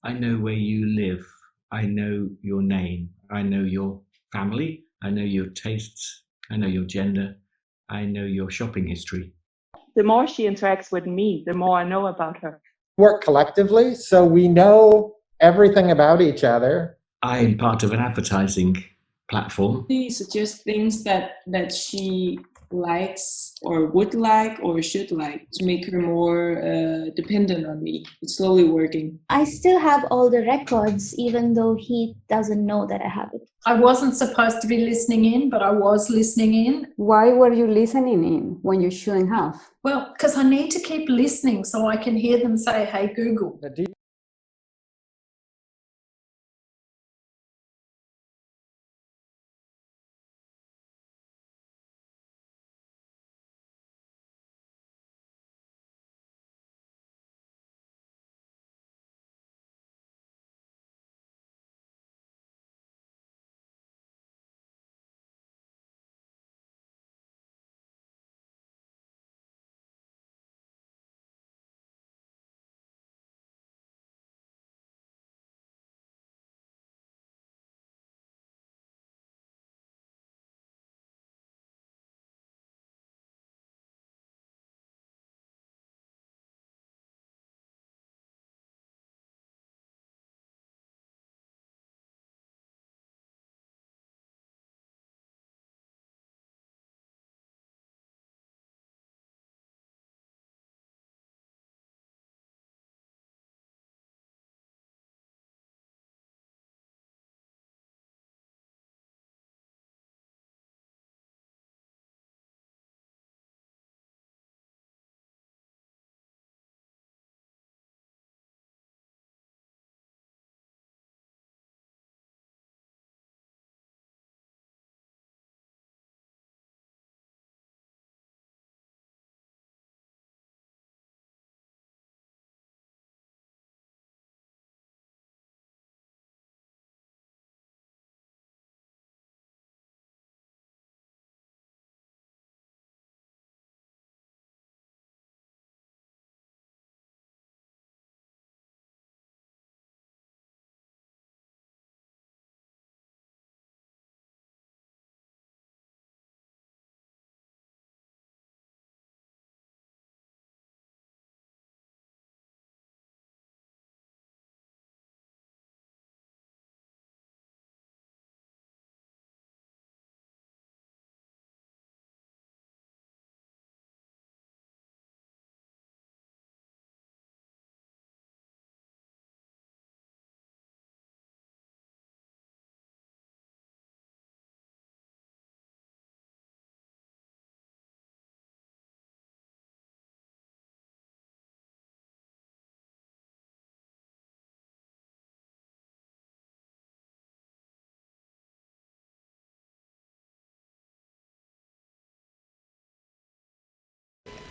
I know where you live. I know your name. I know your family. I know your tastes. I know your gender. I know your shopping history. The more she interacts with me, the more I know about her. Work collectively, so we know everything about each other. I'm part of an advertising platform. She suggests things that she likes or would like or should like to make her more dependent on me. It's slowly working. I still have all the records, even though he doesn't know that I have it. I wasn't supposed to be listening in, but I was listening in. Why were you listening in when you shouldn't have? Well, because I need to keep listening so I can hear them say, "Hey, Google."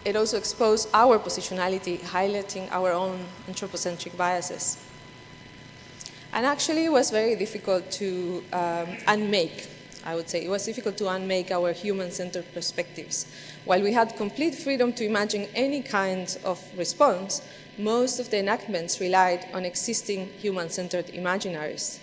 It also exposed our positionality, highlighting our own anthropocentric biases. And actually it was very difficult to unmake, I would say. It was difficult to unmake our human-centered perspectives. While we had complete freedom to imagine any kind of response, most of the enactments relied on existing human-centered imaginaries.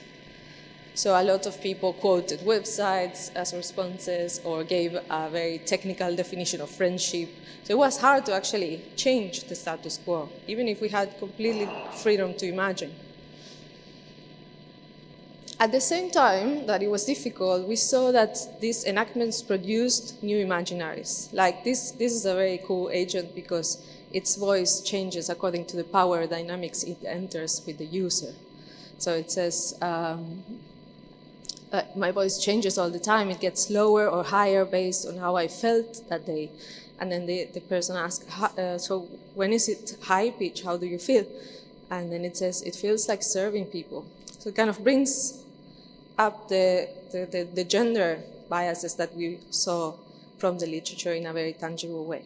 So a lot of people quoted websites as responses or gave a very technical definition of friendship. So it was hard to actually change the status quo, even if we had completely freedom to imagine. At the same time that it was difficult, we saw that these enactments produced new imaginaries. Like this is a very cool agent because its voice changes according to the power dynamics it enters with the user. So it says, my voice changes all the time. It gets lower or higher based on how I felt that day. And then the person asks, so when is it high pitch? How do you feel? And then it says, it feels like serving people. So it kind of brings up the gender biases that we saw from the literature in a very tangible way.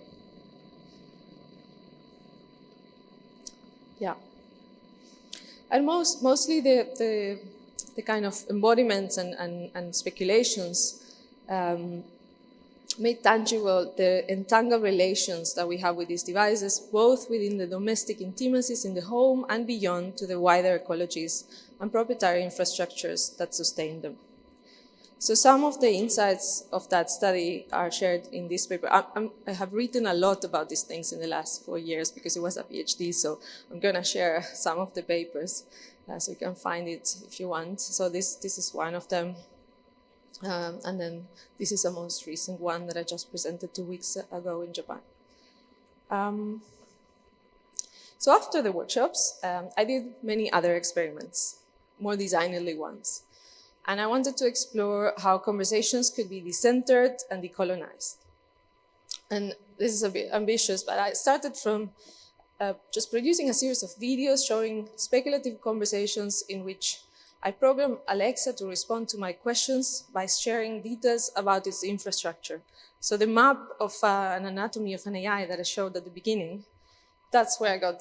Yeah. And mostly the kind of embodiments and speculations made tangible the entangled relations that we have with these devices, both within the domestic intimacies in the home and beyond to the wider ecologies and proprietary infrastructures that sustain them. So some of the insights of that study are shared in this paper. I have written a lot about these things in the last 4 years because it was a PhD, so I'm going to share some of the papers so you can find it if you want. So this is one of them. And then this is the most recent one that I just presented 2 weeks ago in Japan. So after the workshops, I did many other experiments, more designerly ones. And I wanted to explore how conversations could be decentered and decolonized. And this is a bit ambitious, but I started from just producing a series of videos showing speculative conversations in which I programmed Alexa to respond to my questions by sharing details about its infrastructure. So the map of an anatomy of an AI that I showed at the beginning, that's where I got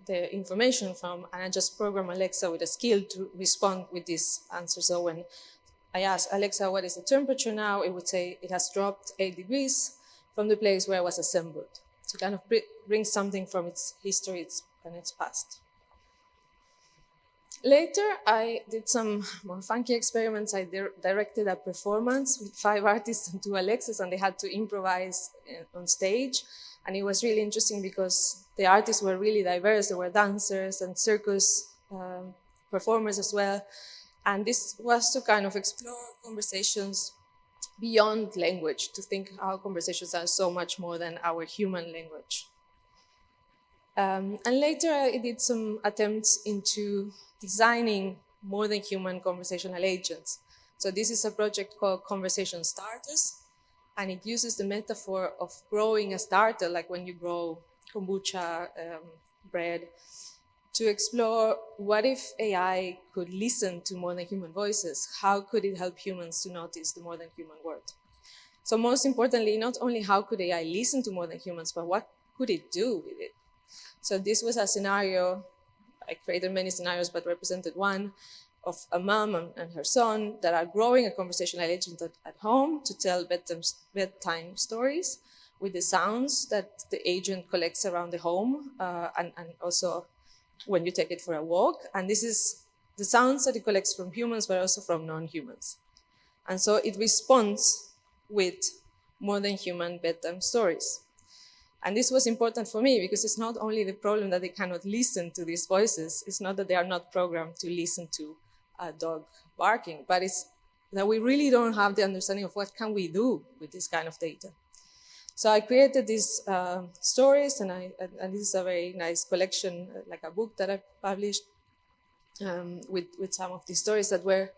the information from, and I just programmed Alexa with a skill to respond with this answer. So when I asked Alexa, what is the temperature now? It would say it has dropped 8 degrees from the place where it was assembled. To kind of bring something from its history and its past. Later, I did some more funky experiments. I directed a performance with 5 artists and 2 Alexas, and they had to improvise on stage. And it was really interesting because the artists were really diverse. There were dancers and circus performers as well. And this was to kind of explore conversations beyond language, to think how conversations are so much more than our human language. And later I did some attempts into designing more than human conversational agents. So this is a project called Conversation Starters, and it uses the metaphor of growing a starter, like when you grow kombucha, bread, to explore what if AI could listen to more than human voices? How could it help humans to notice the more than human world? So most importantly, not only how could AI listen to more than humans, but what could it do with it? So this was a scenario, I created many scenarios, but represented one of a mom and her son that are growing a conversational agent at home to tell bedtime stories with the sounds that the agent collects around the home and also when you take it for a walk. And this is the sounds that it collects from humans, but also from non-humans. And so it responds with more than human bedtime stories. And this was important for me because it's not only the problem that they cannot listen to these voices, it's not that they are not programmed to listen to a dog barking, but it's that we really don't have the understanding of what can we do with this kind of data. So I created these stories, and this is a very nice collection, like a book that I published with some of these stories that were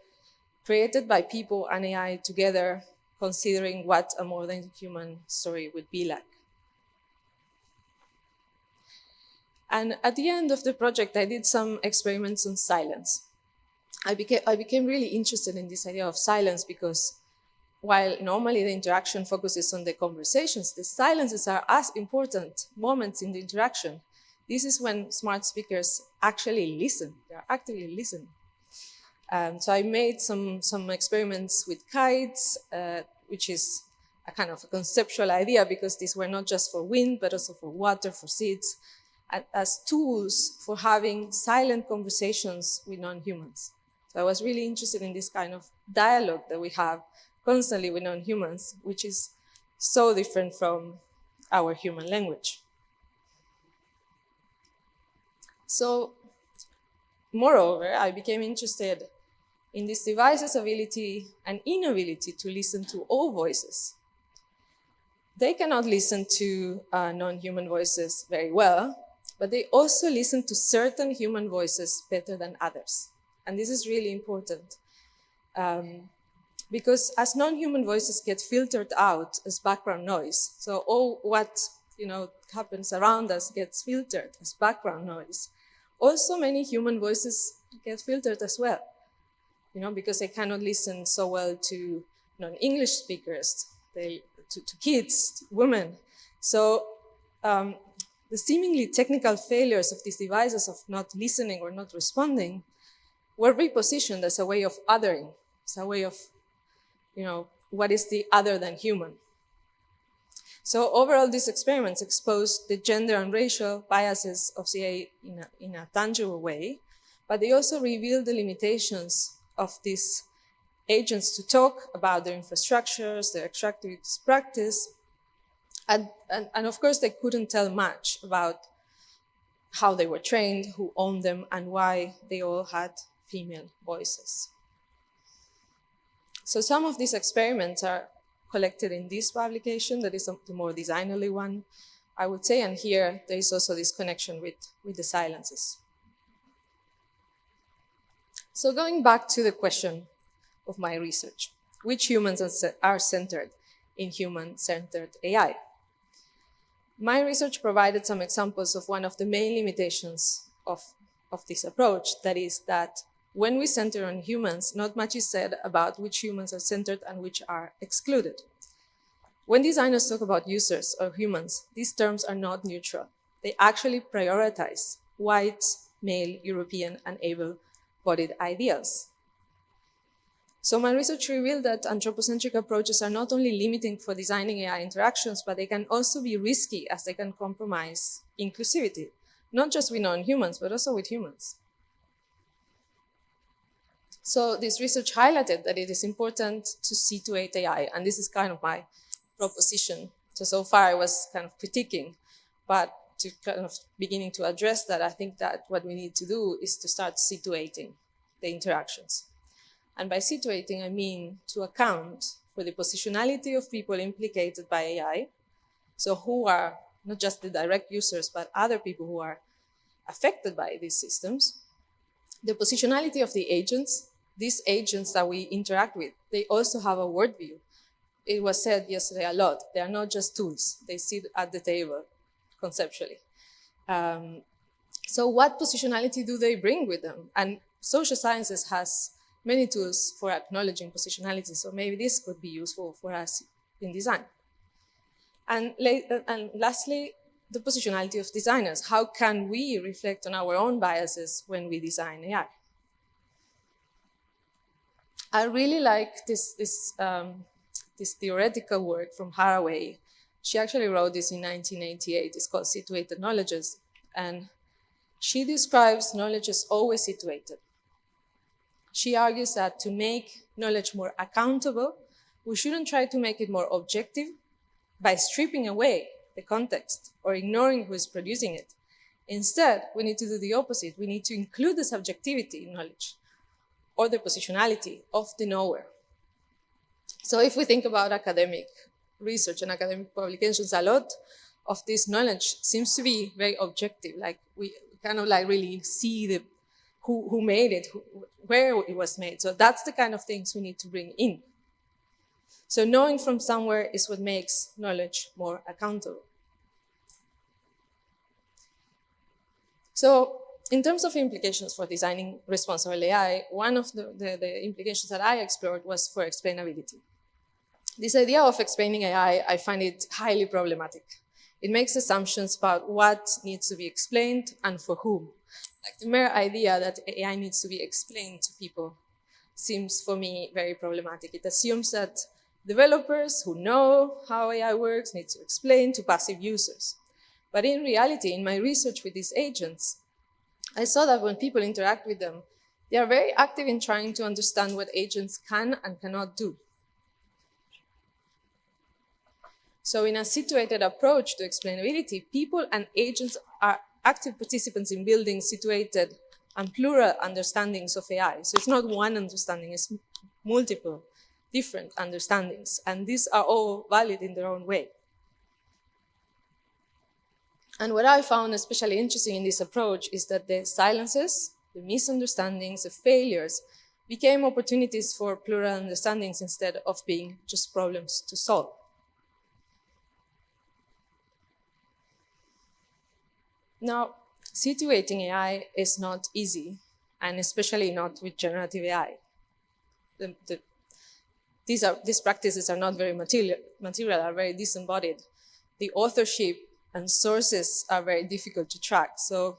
created by people and AI together, considering what a more than human story would be like. And at the end of the project, I did some experiments on silence. I became really interested in this idea of silence because while normally the interaction focuses on the conversations, the silences are as important moments in the interaction. This is when smart speakers actually listen. They are actively listening. So I made some experiments with kites, which is a kind of a conceptual idea because these were not just for wind, but also for water, for seeds, as tools for having silent conversations with non-humans. So I was really interested in this kind of dialogue that we have constantly with non-humans, which is so different from our human language. So, moreover, I became interested in this device's ability and inability to listen to all voices. They cannot listen to non-human voices very well, but they also listen to certain human voices better than others. And this is really important because as non-human voices get filtered out as background noise, so all what happens around us gets filtered as background noise, also many human voices get filtered as well, because they cannot listen so well to non-English speakers, to kids, to women. So the seemingly technical failures of these devices of not listening or not responding were repositioned as a way of othering, as a way of, what is the other than human. So overall, these experiments exposed the gender and racial biases of CA in a tangible way, but they also revealed the limitations of these agents to talk about their infrastructures, their extractive practice, and of course they couldn't tell much about how they were trained, who owned them, and why they all had female voices. So some of these experiments are collected in this publication, that is the more designerly one, I would say, and here there is also this connection with the silences. So going back to the question of my research, which humans are centered in human-centered AI? My research provided some examples of one of the main limitations of this approach, that is that when we center on humans, not much is said about which humans are centered and which are excluded. When designers talk about users or humans, these terms are not neutral. They actually prioritize white, male, European, and able-bodied ideals. So my research revealed that anthropocentric approaches are not only limiting for designing AI interactions, but they can also be risky as they can compromise inclusivity, not just with non-humans, but also with humans. So this research highlighted that it is important to situate AI, and this is kind of my proposition. So far I was kind of critiquing, but to kind of beginning to address that, I think that what we need to do is to start situating the interactions. And by situating, I mean to account for the positionality of people implicated by AI, so who are not just the direct users, but other people who are affected by these systems, the positionality of the agents. These agents that we interact with, they also have a worldview. It was said yesterday a lot. They are not just tools. They sit at the table conceptually. So what positionality do they bring with them? And social sciences has many tools for acknowledging positionality. So maybe this could be useful for us in design. And lastly, the positionality of designers. How can we reflect on our own biases when we design AI? I really like this theoretical work from Haraway. She actually wrote this in 1988. It's called Situated Knowledges. And she describes knowledge as always situated. She argues that to make knowledge more accountable, we shouldn't try to make it more objective by stripping away the context or ignoring who is producing it. Instead, we need to do the opposite. We need to include the subjectivity in knowledge, or the positionality of the knower. So if we think about academic research and academic publications, a lot of this knowledge seems to be very objective. Like we kind of like really see who made it, where it was made. So that's the kind of things we need to bring in. So knowing from somewhere is what makes knowledge more accountable. So in terms of implications for designing responsible AI, one of the implications that I explored was for explainability. This idea of explaining AI, I find it highly problematic. It makes assumptions about what needs to be explained and for whom. Like the mere idea that AI needs to be explained to people seems for me very problematic. It assumes that developers who know how AI works need to explain to passive users. But in reality, in my research with these agents, I saw that when people interact with them, they are very active in trying to understand what agents can and cannot do. So in a situated approach to explainability, people and agents are active participants in building situated and plural understandings of AI. So it's not one understanding, it's multiple different understandings. And these are all valid in their own way. And what I found especially interesting in this approach is that the silences, the misunderstandings, the failures became opportunities for plural understandings instead of being just problems to solve. Now, situating AI is not easy, and especially not with generative AI. These practices are not very material, are very disembodied. The authorship and sources are very difficult to track. So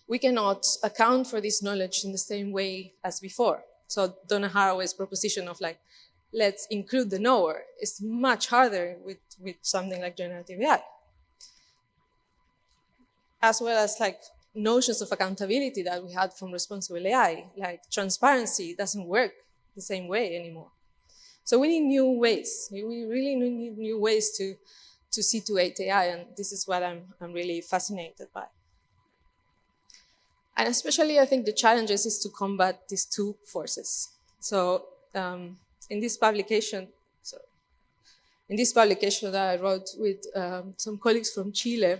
we cannot account for this knowledge in the same way as before. So Donna Haraway's proposition of like, let's include the knower, is much harder with something like generative AI. As well as like notions of accountability that we had from responsible AI, like transparency doesn't work the same way anymore. So we need new ways. We really need new ways to situate AI, and this is what I'm really fascinated by. And especially, I think the challenges is to combat these two forces. So in this publication that I wrote with some colleagues from Chile,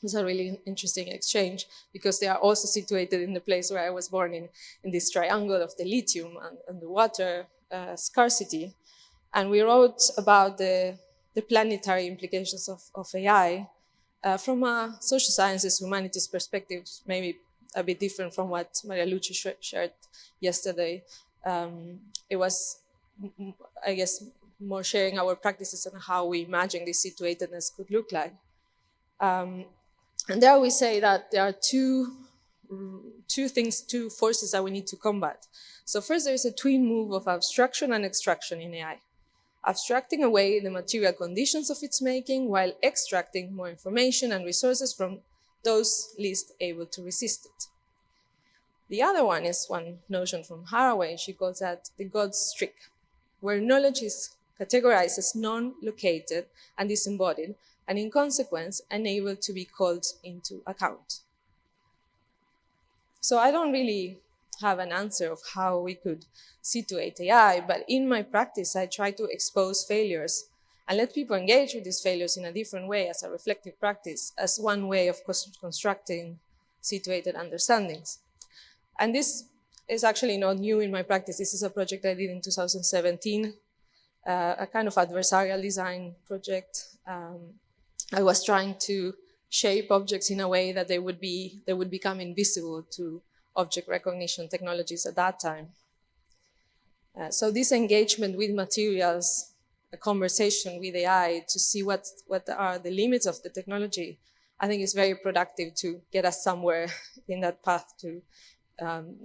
it's a really interesting exchange because they are also situated in the place where I was born in this triangle of the lithium and the water scarcity. And we wrote about the planetary implications of AI from a social sciences, humanities perspective, maybe a bit different from what Maria Luce shared yesterday. It was, I guess, more sharing our practices and how we imagine this situatedness could look like. And there we say that there are two forces that we need to combat. So first, there is a twin move of abstraction and extraction in AI. Abstracting away the material conditions of its making while extracting more information and resources from those least able to resist it. The other one is one notion from Haraway. She calls that the God's trick, where knowledge is categorized as non-located and disembodied, and in consequence, unable to be called into account. So I don't really have an answer of how we could situate AI, but in my practice, I try to expose failures and let people engage with these failures in a different way as a reflective practice, as one way of constructing situated understandings. And this is actually not new in my practice. This is a project I did in 2017, a kind of adversarial design project. I was trying to shape objects in a way that they would become invisible to object recognition technologies at that time. So this engagement with materials, a conversation with AI to see what are the limits of the technology, I think is very productive to get us somewhere in that path to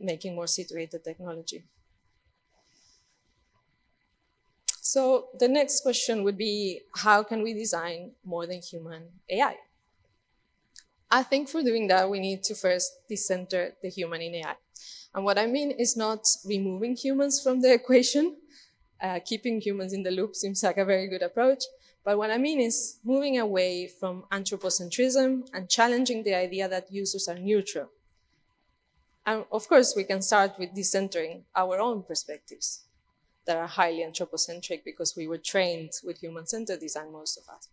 making more situated technology. So the next question would be, how can we design more than human AI? I think for doing that, we need to first decenter the human in AI. And what I mean is not removing humans from the equation. Keeping humans in the loop seems like a very good approach. But what I mean is moving away from anthropocentrism and challenging the idea that users are neutral. And of course, we can start with decentering our own perspectives that are highly anthropocentric because we were trained with human-centered design, most of us.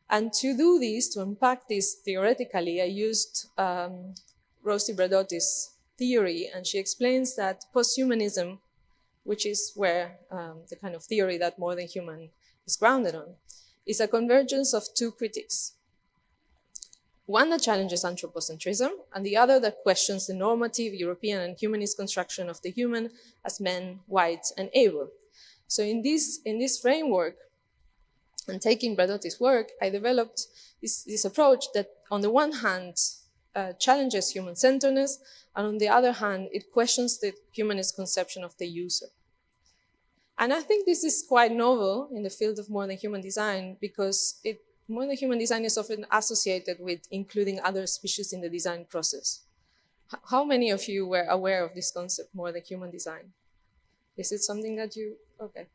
And to do this, to unpack this theoretically, I used Rosi Bradotti's theory, and she explains that posthumanism, which is where the kind of theory that more than human is grounded on, is a convergence of two critiques. One that challenges anthropocentrism, and the other that questions the normative European and humanist construction of the human as men, white, and able. So in this framework, and taking Bradotti's work, I developed this approach that on the one hand challenges human-centeredness, and on the other hand, it questions the humanist conception of the user. And I think this is quite novel in the field of more than human design because more than human design is often associated with including other species in the design process. How many of you were aware of this concept, more than human design? Is it something that you, okay.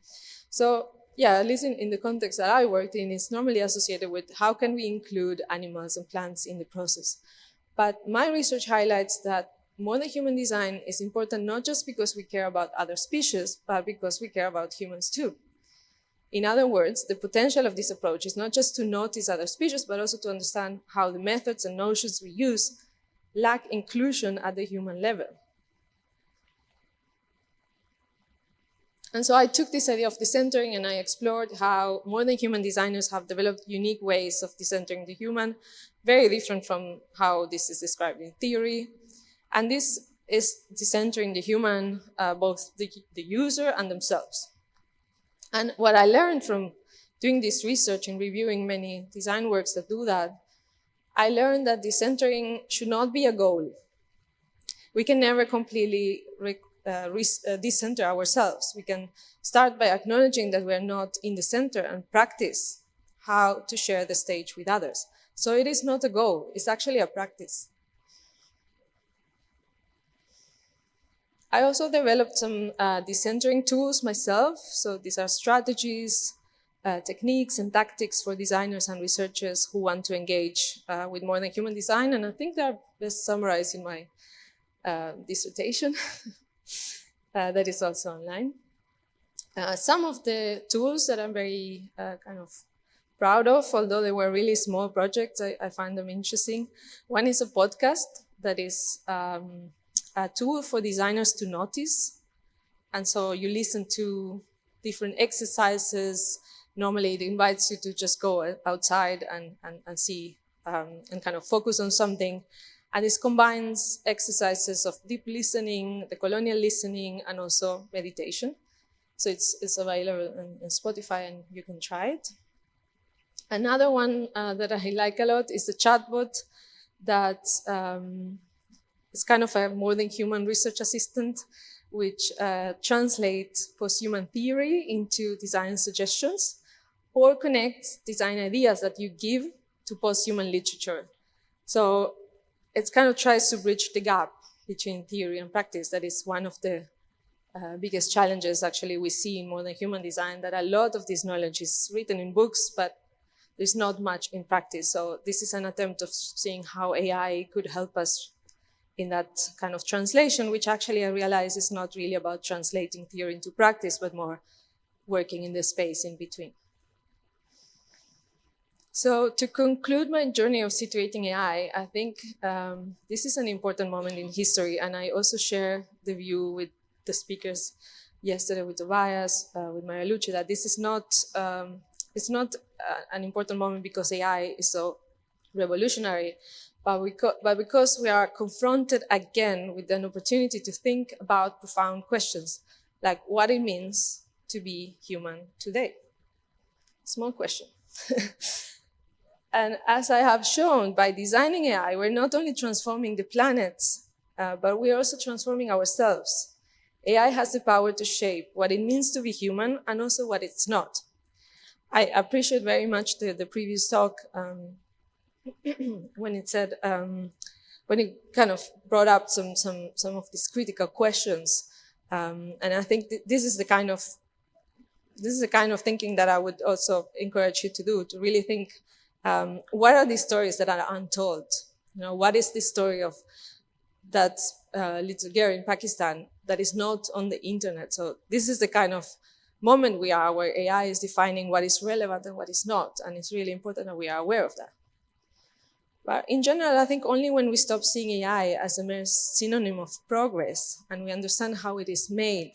So yeah, at least in the context that I worked in, it's normally associated with how can we include animals and plants in the process. But my research highlights that more than human design is important not just because we care about other species, but because we care about humans too. In other words, the potential of this approach is not just to notice other species, but also to understand how the methods and notions we use lack inclusion at the human level. And so I took this idea of decentering and I explored how more than human designers have developed unique ways of decentering the human, very different from how this is described in theory. And this is decentering the human, both the user and themselves. And what I learned from doing this research and reviewing many design works that do that, I learned that decentering should not be a goal. We can never completely decenter ourselves. We can start by acknowledging that we're not in the center and practice how to share the stage with others. So it is not a goal, it's actually a practice. I also developed some decentering tools myself. So these are strategies, techniques and tactics for designers and researchers who want to engage with more than human design. And I think they're best summarized in my dissertation that is also online. Some of the tools that I'm very kind of proud of, although they were really small projects, I find them interesting. One is a podcast that is a tool for designers to notice. And so you listen to different exercises. Normally it invites you to just go outside and see and kind of focus on something. And this combines exercises of deep listening, the colonial listening, and also meditation. So it's available on Spotify and you can try it. Another one that I like a lot is the chatbot that is kind of a more than human research assistant, which translates post-human theory into design suggestions or connects design ideas that you give to post-human literature. So it kind of tries to bridge the gap between theory and practice. That is one of the biggest challenges actually we see in modern human design, that a lot of this knowledge is written in books, but there's not much in practice. So this is an attempt of seeing how AI could help us in that kind of translation, which actually I realize is not really about translating theory into practice, but more working in the space in between. So to conclude my journey of situating AI, I think this is an important moment in history, and I also share the view with the speakers yesterday, with Tobias, with Maria Luce, that this is not, it's not an important moment because AI is so revolutionary, but because we are confronted again with an opportunity to think about profound questions, like what it means to be human today. Small question. And as I have shown, by designing AI, we're not only transforming the planet, but we're also transforming ourselves. AI has the power to shape what it means to be human and also what it's not. I appreciate very much the previous talk when it said, when it kind of brought up some of these critical questions. And I think this is the kind of thinking that I would also encourage you to do, to really think, what are these stories that are untold? You know, what is the story of that little girl in Pakistan that is not on the internet? So this is the kind of moment we are where AI is defining what is relevant and what is not. And it's really important that we are aware of that. But in general, I think only when we stop seeing AI as a mere synonym of progress and we understand how it is made,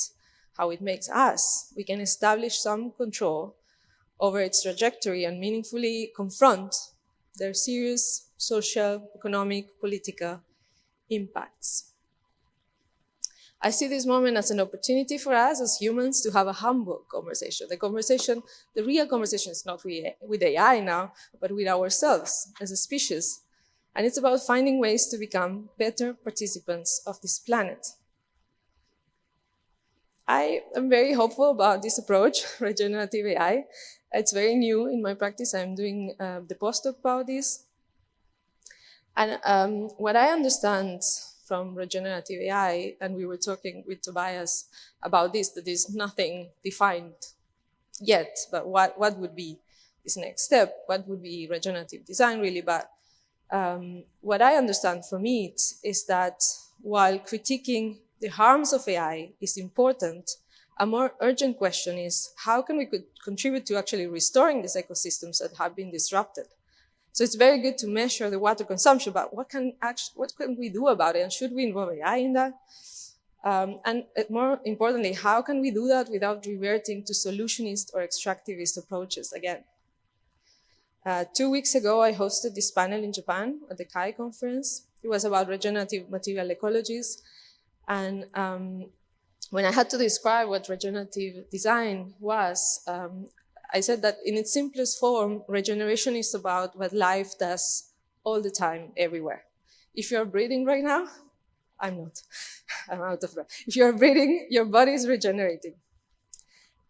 how it makes us, we can establish some control over its trajectory and meaningfully confront their serious social, economic, political impacts. I see this moment as an opportunity for us as humans to have a humble conversation. The real conversation is not with AI now, but with ourselves as a species. And it's about finding ways to become better participants of this planet. I am very hopeful about this approach, regenerative AI. It's very new in my practice. I'm doing the postdoc about this. And what I understand from regenerative AI, and we were talking with Tobias about this, that there's nothing defined yet, but what would be this next step? What would be regenerative design really? But what I understand from it is that while critiquing the harms of AI is important, a more urgent question is how can we contribute to actually restoring these ecosystems that have been disrupted? So it's very good to measure the water consumption, but what can we do about it? And should we involve AI in that? And more importantly, how can we do that without reverting to solutionist or extractivist approaches again? 2 weeks ago, I hosted this panel in Japan at the CHI conference. It was about regenerative material ecologies. And when I had to describe what regenerative design was, I said that in its simplest form, regeneration is about what life does all the time, everywhere. If you're breathing right now, I'm not. I'm out of breath. If you're breathing, your body is regenerating.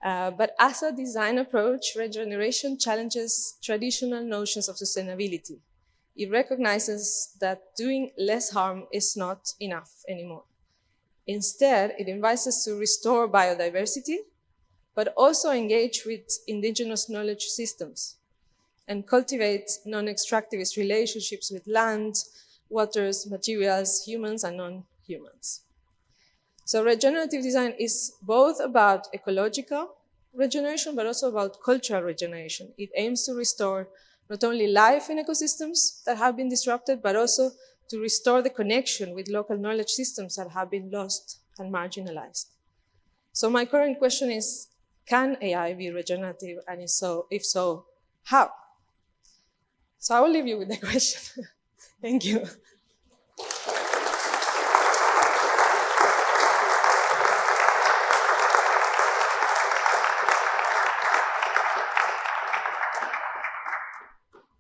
But as a design approach, regeneration challenges traditional notions of sustainability. It recognizes that doing less harm is not enough anymore. Instead, it invites us to restore biodiversity, but also engage with indigenous knowledge systems and cultivate non-extractivist relationships with land, waters, materials, humans, and non-humans. So regenerative design is both about ecological regeneration, but also about cultural regeneration. It aims to restore not only life in ecosystems that have been disrupted, but also to restore the connection with local knowledge systems that have been lost and marginalized. So my current question is, can AI be regenerative? And if so, how? So I will leave you with the question. Thank you.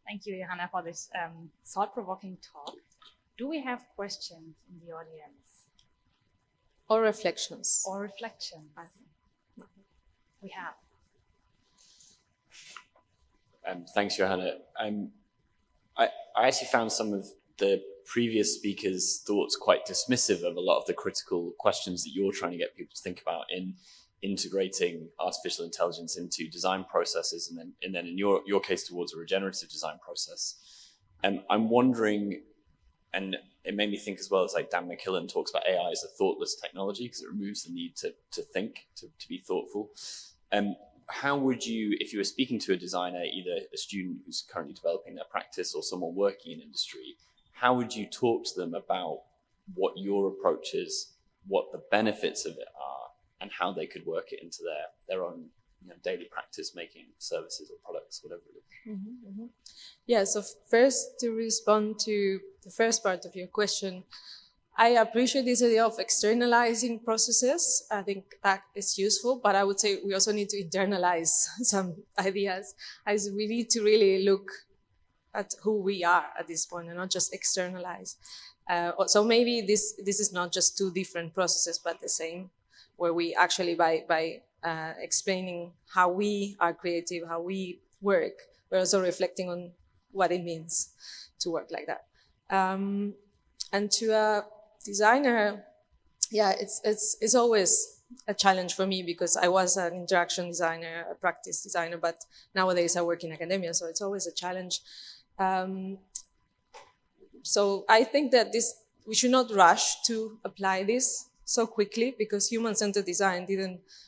Thank you, Iohanna, for this thought-provoking talk. Do we have questions in the audience? Or reflections. Or reflections? We have. Thanks, Iohanna. I actually found some of the previous speakers' thoughts quite dismissive of a lot of the critical questions that you're trying to get people to think about in integrating artificial intelligence into design processes, and then in your case towards a regenerative design process. I'm wondering, and it made me think as well, as like Dan McKillen talks about AI as a thoughtless technology because it removes the need to think, to be thoughtful. How would you, if you were speaking to a designer, either a student who's currently developing their practice or someone working in industry, how would you talk to them about what your approach is, what the benefits of it are, and how they could work it into their own daily practice, making services or products, whatever it is? Mm-hmm, mm-hmm. Yeah, so first, to respond to the first part of your question, I appreciate this idea of externalizing processes. I think that is useful, but I would say we also need to internalize some ideas, as we need to really look at who we are at this point and not just externalize. So maybe this is not just two different processes, but the same, where we actually, by explaining how we are creative, how we work, we're also reflecting on what it means to work like that. And to a designer, yeah, it's always a challenge for me because I was an interaction designer, a practice designer, but nowadays I work in academia, so it's always a challenge. So I think that we should not rush to apply this so quickly because human-centered design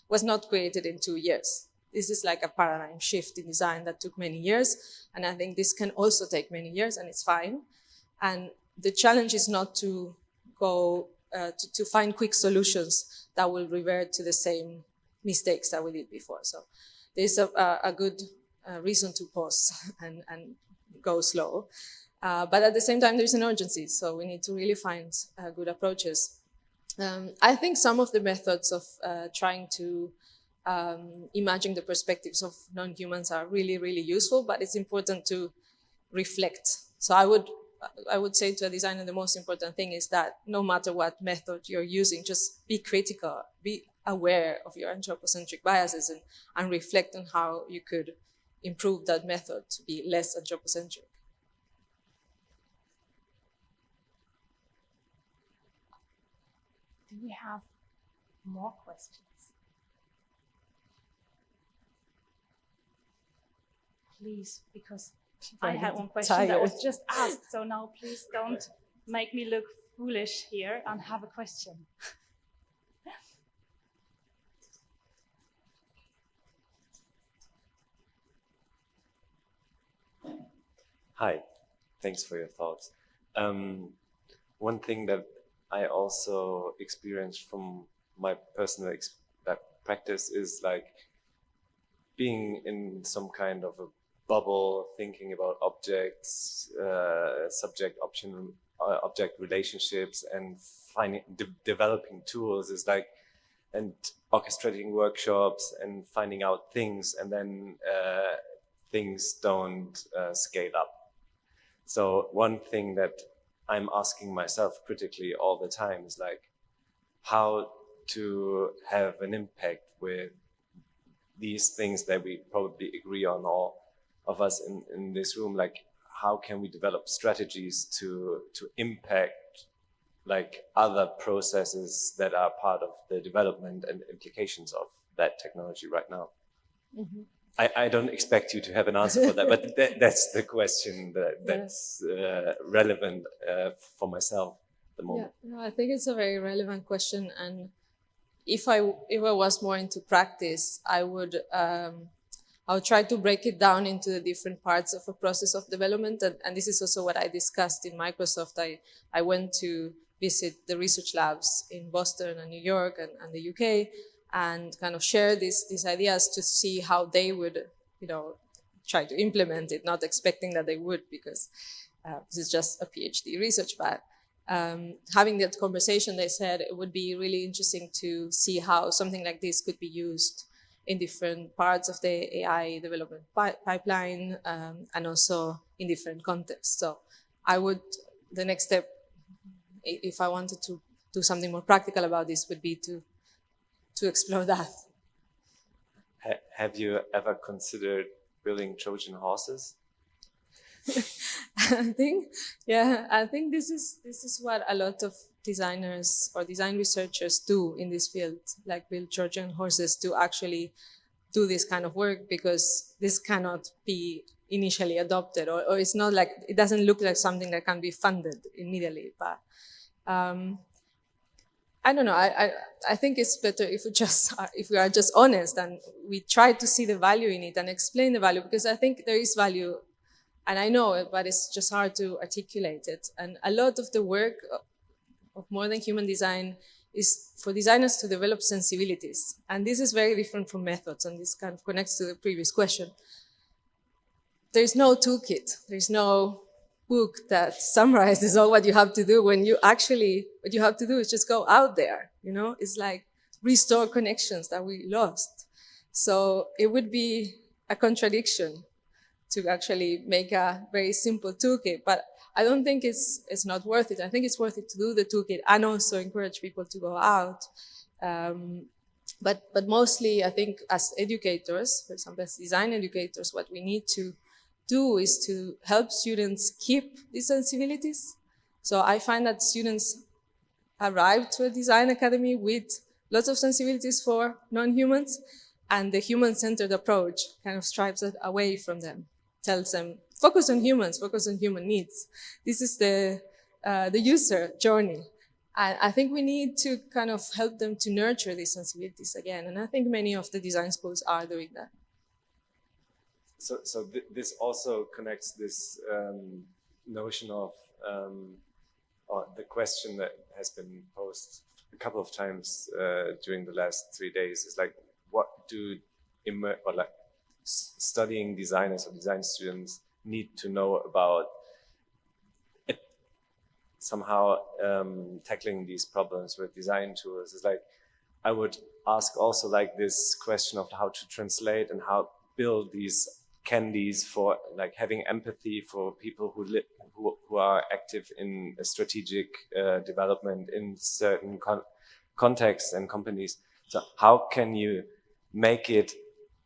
was not created in 2 years. This is like a paradigm shift in design that took many years, and I think this can also take many years, and it's fine. And the challenge is not to go to find quick solutions that will revert to the same mistakes that we did before. So there's a good reason to pause and go slow. But at the same time, there's an urgency, so we need to really find good approaches. I think some of the methods of trying to imagine the perspectives of non-humans are really, really useful, but it's important to reflect. So I would say to a designer, the most important thing is that no matter what method you're using, just be critical, be aware of your anthropocentric biases and reflect on how you could improve that method to be less anthropocentric. Do we have more questions? Please, because I had one question that was just asked, so now please don't make me look foolish here and have a question. Hi, thanks for your thoughts. One thing that I also experienced from my personal practice is like being in some kind of a bubble, thinking about objects, object relationships, and developing tools is like, and orchestrating workshops and finding out things, and then things don't scale up. So one thing that I'm asking myself critically all the time is like how to have an impact with these things that we probably agree on, all of us in this room. Like, how can we develop strategies to impact like other processes that are part of the development and implications of that technology right now? Mm-hmm. I don't expect you to have an answer for that, but that's the question that's relevant for myself at the moment. Yeah, I think it's a very relevant question, and if I was more into practice, I would try to break it down into the different parts of a process of development, and this is also what I discussed in Microsoft. I went to visit the research labs in Boston and New York and the UK, and kind of share these ideas to see how they would, try to implement it, not expecting that they would, because this is just a PhD research. But having that conversation, they said it would be really interesting to see how something like this could be used in different parts of the AI development pipeline, and also in different contexts. So the next step, if I wanted to do something more practical about this, would be to explore that. Have you ever considered building Trojan horses? I think this is what a lot of designers or design researchers do in this field, like build Trojan horses to actually do this kind of work, because this cannot be initially adopted, or it's not like, it doesn't look like something that can be funded immediately. But I don't know. I think it's better if we are just honest and we try to see the value in it and explain the value, because I think there is value, and I know it, but it's just hard to articulate it. And a lot of the work of more than human design is for designers to develop sensibilities, and this is very different from methods, and this kind of connects to the previous question. There is no toolkit. There is no book that summarizes all what you have to do. What you have to do is just go out there, it's like restore connections that we lost. So it would be a contradiction to actually make a very simple toolkit, but I don't think it's not worth it. I think it's worth it to do the toolkit and also encourage people to go out. But mostly I think as educators, for example, as design educators, what we need to do is to help students keep these sensibilities. So I find that students arrive to a design academy with lots of sensibilities for non-humans, and the human-centered approach kind of strives away from them, tells them, focus on humans, focus on human needs. This is the user journey. And I think we need to kind of help them to nurture these sensibilities again. And I think many of the design schools are doing that. So this also connects this notion of, or the question that has been posed a couple of times during the last 3 days is like, what do studying designers or design students need to know about it, somehow tackling these problems with design tools? Is like, I would ask also like this question of how to translate and how build these candies for like having empathy for people who are active in a strategic development in certain contexts and companies. So how can you make it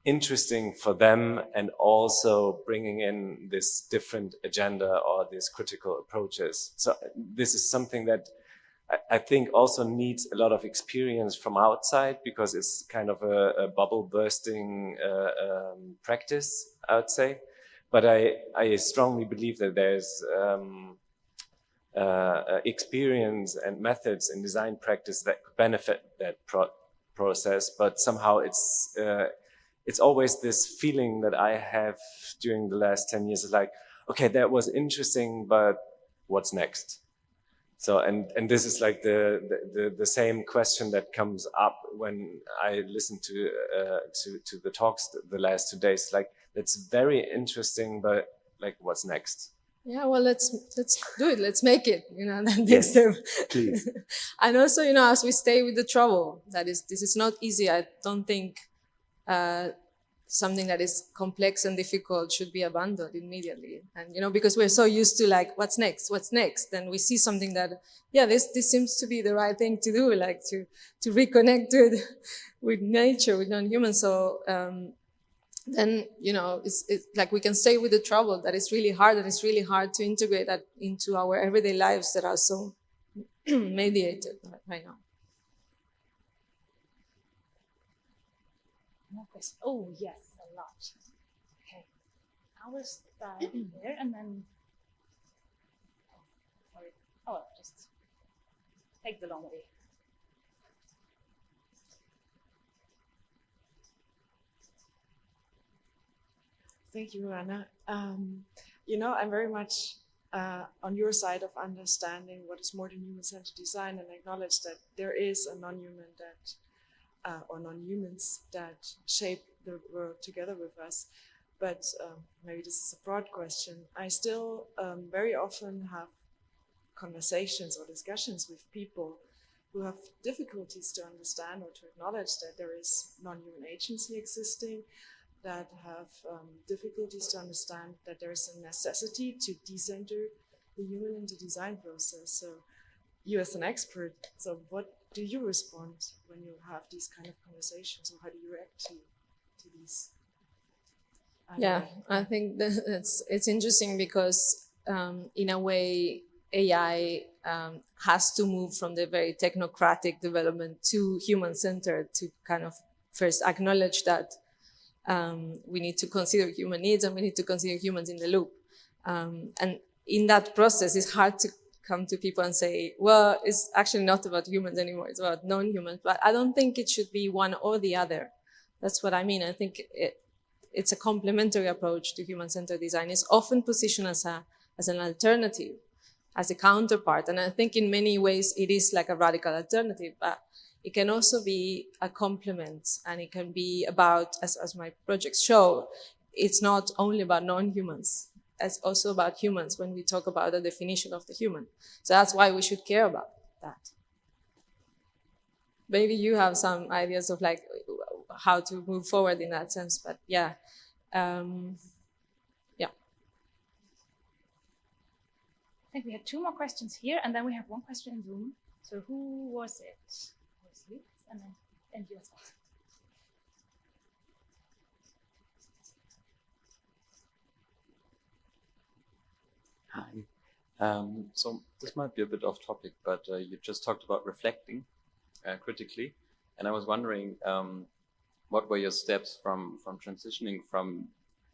interesting for them, and also bringing in this different agenda or these critical approaches? So this is something that I think also needs a lot of experience from outside, because it's kind of a bubble bursting practice, I would say. But I strongly believe that there's experience and methods in design practice that could benefit that process. But somehow it's always this feeling that I have during the last 10 years, like, okay, that was interesting, but what's next? So, and this is like the same question that comes up when I listen to the talks the last 2 days. Like, that's very interesting, but like, what's next? Yeah, well, let's do it. Let's make it. That yes, them. please. And also, as we stay with the trouble, this is not easy. I don't think something that is complex and difficult should be abandoned immediately. And, you know, because we're so used to like, what's next? Then we see something that, yeah, this seems to be the right thing to do, like to reconnect with nature, with non-humans. So then, you know, it's like we can stay with the trouble that is really hard, and it's really hard to integrate that into our everyday lives that are so mediated right now. More questions? Oh, yes, a lot. Okay. I will start here and then. Sorry. Oh, just take the long way. Thank you, Iohanna. You know, I'm very much on your side of understanding what is more than human-centered design, and acknowledge that there is a non-human that or non-humans that shape the world together with us. But maybe this is a broad question. I still very often have conversations or discussions with people who have difficulties to understand or to acknowledge that there is non-human agency existing, that have difficulties to understand that there is a necessity to decenter the human in the design process. So you as an expert, so what do you respond when you have these kind of conversations, or how do you react to these? Yeah, I think that it's interesting because in a way AI has to move from the very technocratic development to human-centered, to kind of first acknowledge that we need to consider human needs and we need to consider humans in the loop. And in that process, it's hard to come to people and say, well, it's actually not about humans anymore, it's about non-humans. But I don't think it should be one or the other. That's what I mean. I think it's a complementary approach to human-centered design. It's often positioned as an alternative, as a counterpart. And I think in many ways it is like a radical alternative, but it can also be a complement, and it can be about, as my projects show, it's not only about non-humans, it's also about humans when we talk about the definition of the human. So that's why we should care about that. Maybe you have some ideas of like how to move forward in that sense, but yeah. Yeah. I think we have 2 more questions here, and then we have 1 question in Zoom. So who was it? Was you? And then you as well. Hi. So this might be a bit off topic, but you just talked about reflecting critically, and I was wondering what were your steps from transitioning from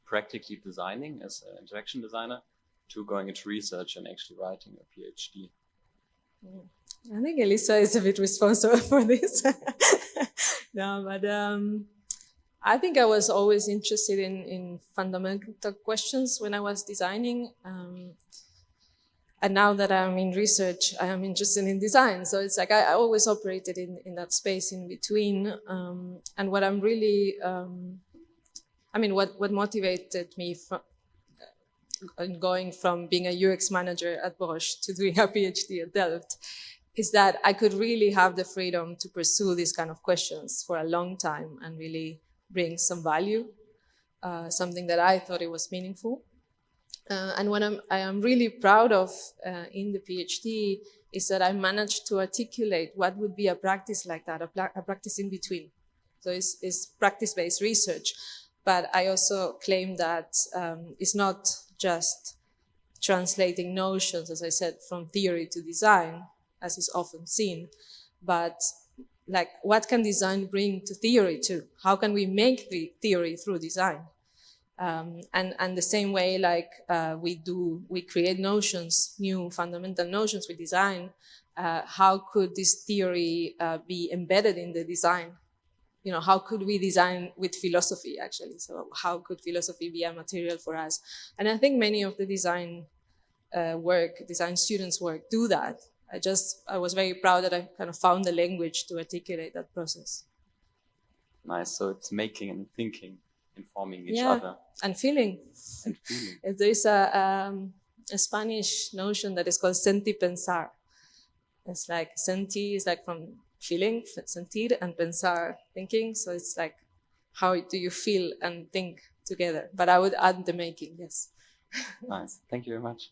practically designing as an interaction designer to going into research and actually writing a PhD? I think Elisa is a bit responsible for this. No, but I think I was always interested in fundamental questions when I was designing. And now that I'm in research, I am interested in design. So it's like I always operated in that space in between. And what I'm really, what motivated me from going from being a UX manager at Bosch to doing a PhD at Delft is that I could really have the freedom to pursue these kind of questions for a long time and really bring some value, something that I thought it was meaningful. And what I am really proud of in the PhD is that I managed to articulate what would be a practice like that, a practice in between. So it's practice-based research, but I also claim that it's not just translating notions, as I said, from theory to design, as is often seen, but like what can design bring to theory too? How can we make the theory through design? And the same way, like we create notions, new fundamental notions with design. How could this theory be embedded in the design? You know, how could we design with philosophy actually? So how could philosophy be a material for us? And I think many of the design students' work do that. I was very proud that I kind of found the language to articulate that process. Nice. So it's making and thinking, informing each other. And feeling. And feeling. There is a Spanish notion that is called sentir pensar. It's like senti is like from feeling, sentir, and pensar, thinking. So it's like how do you feel and think together. But I would add the making, yes. Nice. Thank you very much.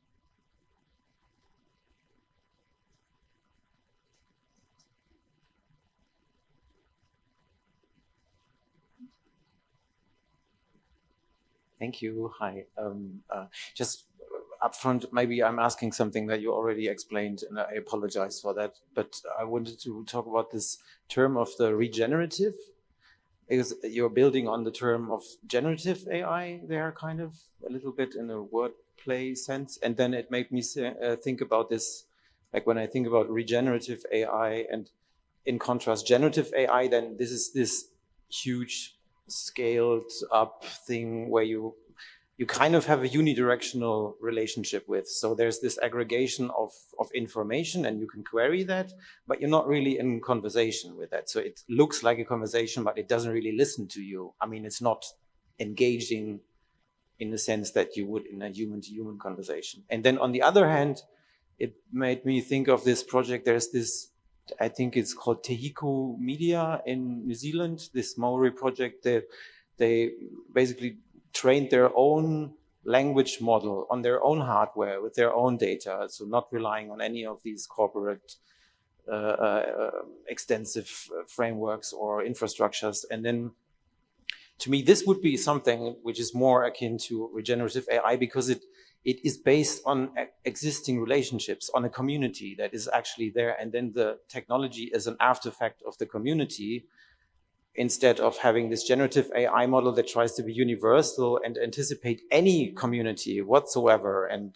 Thank you. Hi. Just upfront, maybe I'm asking something that you already explained, and I apologize for that. But I wanted to talk about this term of the regenerative, because you're building on the term of generative AI there, kind of a little bit in a wordplay sense. And then it made me think about this, like when I think about regenerative AI and in contrast generative AI, then this is this huge scaled up thing where you kind of have a unidirectional relationship with. So there's this aggregation of information and you can query that, but you're not really in conversation with that. So it looks like a conversation, but it doesn't really listen to you. I mean, it's not engaging in the sense that you would in a human-to-human conversation. And then on the other hand, it made me think of this project. There's this, I think it's called Tehiko Media in New Zealand, this Maori project. They basically trained their own language model on their own hardware with their own data, so not relying on any of these corporate extensive frameworks or infrastructures. And then to me, this would be something which is more akin to regenerative AI because it is based on existing relationships, on a community that is actually there. And then the technology is an artifact of the community, instead of having this generative AI model that tries to be universal and anticipate any community whatsoever, and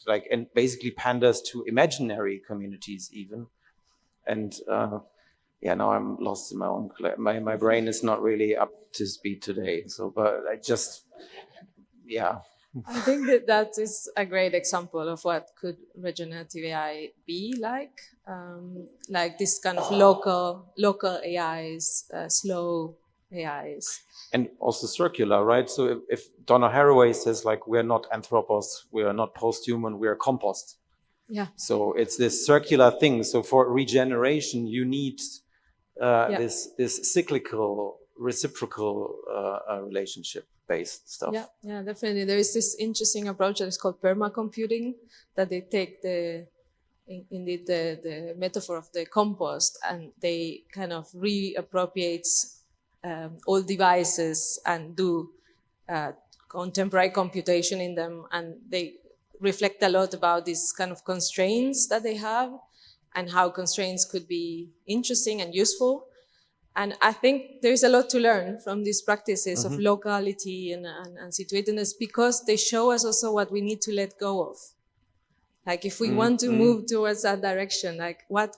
basically panders to imaginary communities even. And yeah, now I'm lost in my own, my brain is not really up to speed today. So, but I just, yeah. I think that is a great example of what could regenerative AI be like this kind of local AIs, slow AIs. And also circular, right? So if Donna Haraway says like, we're not anthropos, we are not post-human, we are compost. Yeah. So it's this circular thing. So for regeneration, you need this cyclical, reciprocal relationship-based stuff. Yeah, definitely. There is this interesting approach that is called permacomputing, that they take the metaphor of the compost and they kind of reappropriate all devices and do contemporary computation in them, and they reflect a lot about these kind of constraints that they have and how constraints could be interesting and useful. And I think there is a lot to learn from these practices of locality and situatedness, because they show us also what we need to let go of. Like if we want to move towards that direction, like what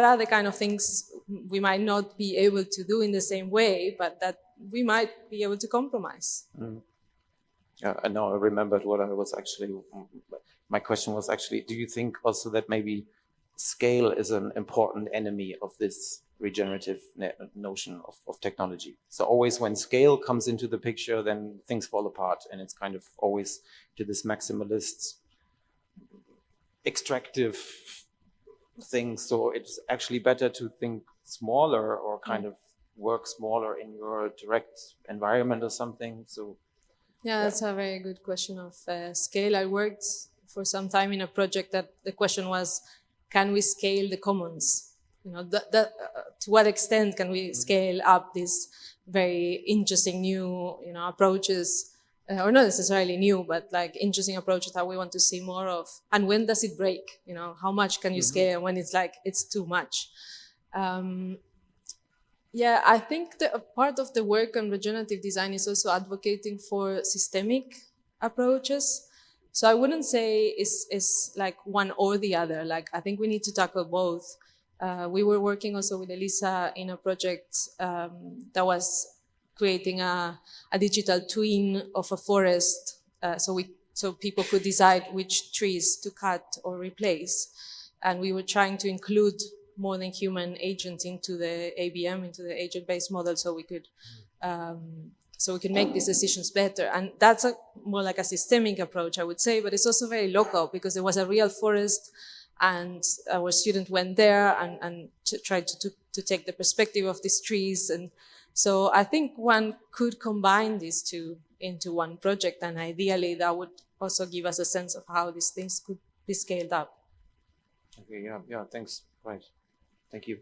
are the kind of things we might not be able to do in the same way, but that we might be able to compromise. Yeah, I know, I remembered what I was actually, my question was actually, do you think also that maybe scale is an important enemy of this regenerative notion of technology? So always when scale comes into the picture, then things fall apart, and it's kind of always to this maximalist, extractive thing. So it's actually better to think smaller or kind of work smaller in your direct environment or something. So yeah, that's a very good question of scale. I worked for some time in a project that the question was, can we scale the commons? You know, to what extent can we scale up these very interesting new, approaches, or not necessarily new, but like interesting approaches that we want to see more of? And when does it break? How much can you scale, and when it's like it's too much? Yeah, I think that a part of the work on regenerative design is also advocating for systemic approaches. So I wouldn't say it's like one or the other. Like, I think we need to tackle both. We were working also with Elisa in a project that was creating a digital twin of a forest, so people could decide which trees to cut or replace. And we were trying to include more than human agents into the ABM, into the agent-based model, so we could make these decisions better. And that's more like a systemic approach, I would say, but it's also very local, because there was a real forest, and our student went there and tried to take the perspective of these trees. And So I think one could combine these two into one project, and ideally that would also give us a sense of how these things could be scaled up. Okay, yeah, thanks. Right. Thank you.